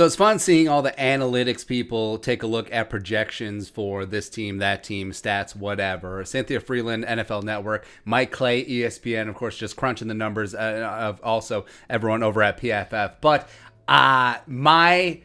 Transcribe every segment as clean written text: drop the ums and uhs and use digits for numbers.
So it's fun seeing all the analytics people take a look at projections for this team, that team, stats, whatever. Cynthia Freeland, NFL Network, Mike Clay, ESPN, of course, just crunching the numbers of also everyone over at PFF. But my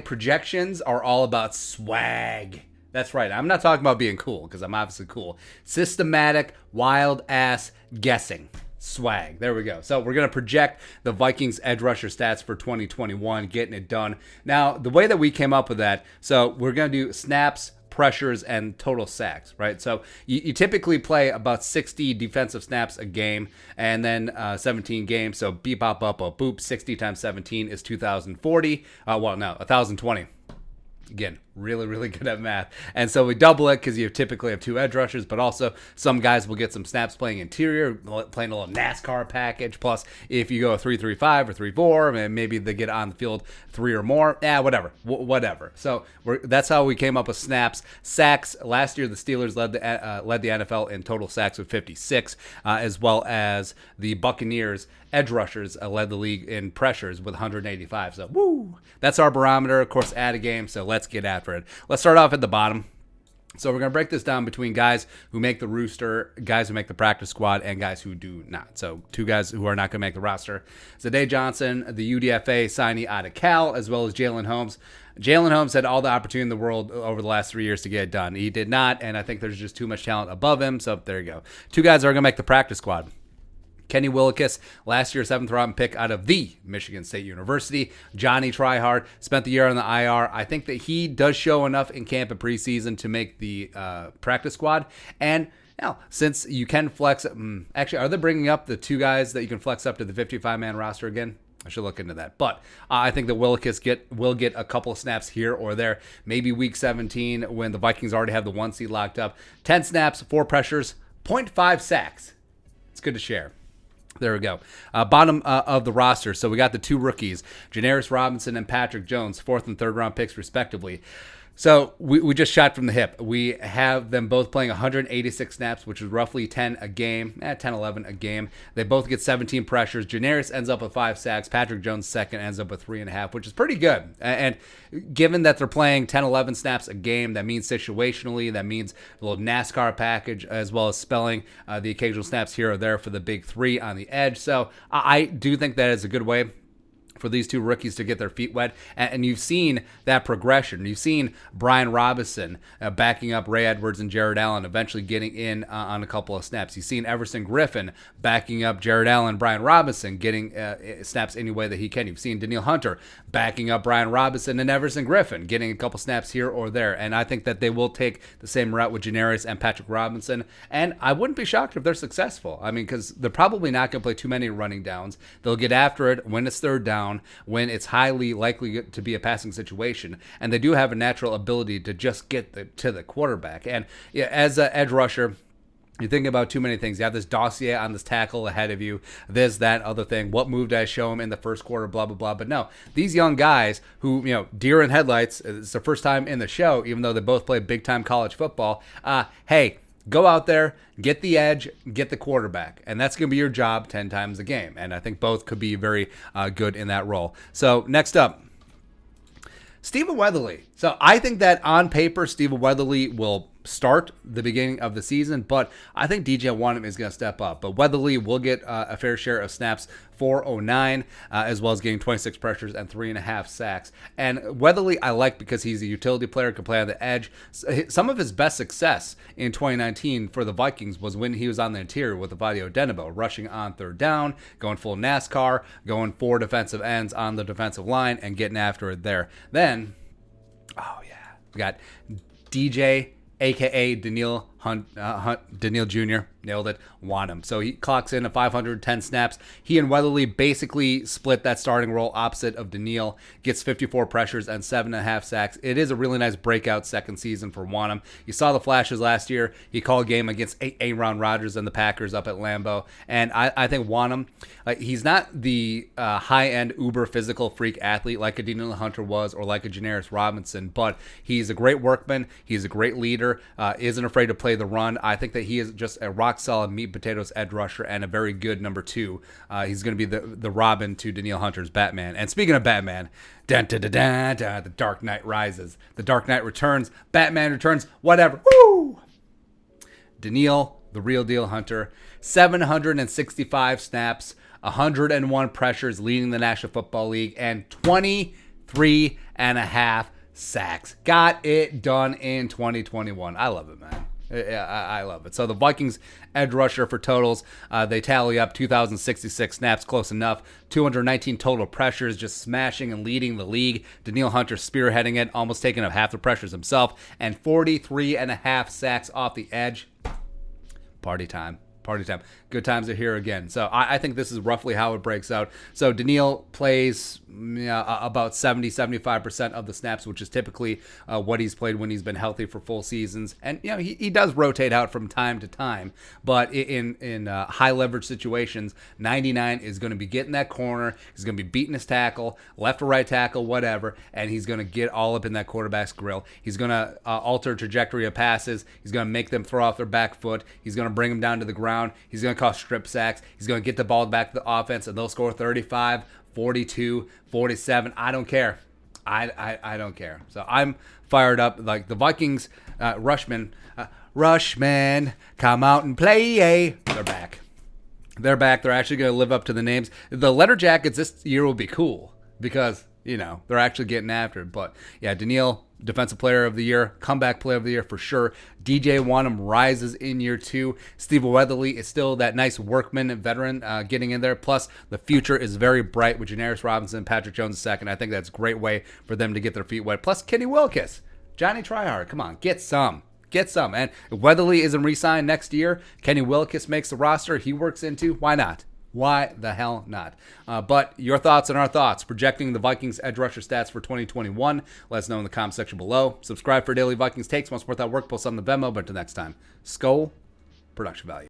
projections are all about swag. That's right. I'm not talking about being cool because I'm obviously cool. Systematic, wild ass guessing. Swag. There we go. So we're going to project the Vikings edge rusher stats for 2021, getting it done. Now, the way that we came up with that, so we're going to do snaps, pressures, and total sacks, right? So you typically play about 60 defensive snaps a game and then 17 games. So beep, bop, bop, bop, boop. 60 times 17 is 2,040. 1,020. Again, really, really good at math. And so we double it because you typically have two edge rushers, but also some guys will get some snaps playing interior, playing a little NASCAR package. Plus, if you go 3-3-5 or 3-4, maybe they get on the field three or more. Whatever. Whatever. So that's how we came up with snaps. Sacks. Last year, the Steelers led the NFL in total sacks with 56, as well as the Buccaneers edge rushers led the league in pressures with 185. So, woo! That's our barometer. Of course, add a game, so let's get after it. Let's start off at the bottom. So we're going to break this down between guys who make the rooster, guys who make the practice squad, and guys who do not. So two guys who are not going to make the roster. Za'Dai Johnson, the UDFA signee out of Cal, as well as Jalen Holmes. Jalen Holmes had all the opportunity in the world over the last 3 years to get it done. He did not, and I think there's just too much talent above him. So there you go. Two guys are going to make the practice squad. Kenny Willekes, last year's 7th round pick out of the Michigan State University. Johnny Tryhard spent the year on the IR. I think that he does show enough in camp and preseason to make the practice squad. And now, since you can flex, actually, are they bringing up the two guys that you can flex up to the 55-man roster again? I should look into that. But I think that Willekes will get a couple of snaps here or there. Maybe week 17 when the Vikings already have the 1 seed locked up. 10 snaps, 4 pressures, 0.5 sacks. It's good to share. There we go. Bottom of the roster. So we got the two rookies, Janarius Robinson and Patrick Jones, 4th and 3rd round picks respectively. So we just shot from the hip. We have them both playing 186 snaps, which is roughly 10 a game, 10, 11 a game. They both get 17 pressures. Janarius ends up with 5 sacks. Patrick Jones second ends up with 3.5, which is pretty good. And given that they're playing 10, 11 snaps a game, that means situationally, that means a little NASCAR package, as well as spelling the occasional snaps here or there for the big three on the edge. So I do think that is a good way for these two rookies to get their feet wet. And you've seen that progression. You've seen Brian Robinson backing up Ray Edwards and Jared Allen, eventually getting in on a couple of snaps. You've seen Everson Griffin backing up Jared Allen, Brian Robinson, getting snaps any way that he can. You've seen Danielle Hunter backing up Brian Robinson and Everson Griffin, getting a couple snaps here or there. And I think that they will take the same route with Janarius and Patrick Robinson. And I wouldn't be shocked if they're successful. I mean, because they're probably not going to play too many running downs. They'll get after it when it's 3rd down, when it's highly likely to be a passing situation, and they do have a natural ability to just get to the quarterback. And yeah, as an edge rusher, you think about too many things. You have this dossier on this tackle ahead of you, this, that, other thing. What move did I show him in the first quarter, blah, blah, blah. But no, these young guys who, deer in headlights, it's their first time in the show, even though they both play big-time college football. Hey, go out there, get the edge, get the quarterback. And that's going to be your job 10 times a game. And I think both could be very good in that role. So next up, Stephen Weatherly. So I think that on paper, Stephen Weatherly will start the beginning of the season, but I think DJ Wonnum is going to step up. But Weatherly will get a fair share of snaps, 409, as well as getting 26 pressures and 3.5 sacks. And Weatherly I like because he's a utility player, can play on the edge. Some of his best success in 2019 for the Vikings was when he was on the interior with Evadio Denebo, rushing on 3rd down, going full NASCAR, going 4 defensive ends on the defensive line, and getting after it there. Then, we got DJ, a.k.a. Danielle Jr., nailed it, Wonnum. So he clocks in at 510 snaps. He and Weatherly basically split that starting role opposite of Danielle, gets 54 pressures and 7.5 sacks. It is a really nice breakout second season for Wonnum. You saw the flashes last year. He called a game against Aaron Rodgers and the Packers up at Lambeau. And I think Wonnum, he's not the high-end uber physical freak athlete like a Danielle Hunter was or like a Janarius Robinson, but he's a great workman. He's a great leader, isn't afraid to play play the run. I think that he is just a rock-solid meat-potatoes edge rusher and a very good number 2. He's going to be the Robin to Danielle Hunter's Batman. And speaking of Batman, the Dark Knight rises. The Dark Knight returns. Batman returns. Whatever. Woo! Danielle, the real deal Hunter, 765 snaps, 101 pressures leading the National Football League, and 23 and a half sacks. Got it done in 2021. I love it, man. I love it. So the Vikings edge rusher for totals, they tally up 2,066 snaps, close enough. 219 total pressures, just smashing and leading the league. Danielle Hunter spearheading it, almost taking up half the pressures himself, and 43 and a half sacks off the edge. Party time. Party time. Good times are here again. So I think this is roughly how it breaks out. So Danielle plays about 70-75% of the snaps, which is typically what he's played when he's been healthy for full seasons. And he does rotate out from time to time, but in high leverage situations, 99 is going to be getting that corner. He's going to be beating his tackle, left or right tackle, whatever, and he's going to get all up in that quarterback's grill. He's going to alter trajectory of passes. He's going to make them throw off their back foot. He's going to bring them down to the ground. He's going to cause strip sacks. He's going to get the ball back to the offense, and they'll score 35, 42, 47. I don't care. I don't care. So I'm fired up. Like the Vikings, Rushmen, come out and play. They're back. They're back. They're actually going to live up to the names. The Letter Jackets this year will be cool because, they're actually getting after it. But, yeah, Danielle, Defensive Player of the Year, Comeback Player of the Year for sure. DJ Wonnum rises in year 2. Steve Weatherly is still that nice workman veteran getting in there. Plus, the future is very bright with Janarius Robinson, Patrick Jones II. I think that's a great way for them to get their feet wet. Plus, Kenny Wilkes, Johnny Tryhard. Come on, get some. Get some. And if Weatherly isn't re-signed next year, Kenny Wilkes makes the roster. He works into. Why not? Why the hell not? But your thoughts and our thoughts, projecting the Vikings edge rusher stats for 2021. Let us know in the comment section below. Subscribe for daily Vikings takes. Want to support that work, post on the Venmo. But until next time, Skol, production value.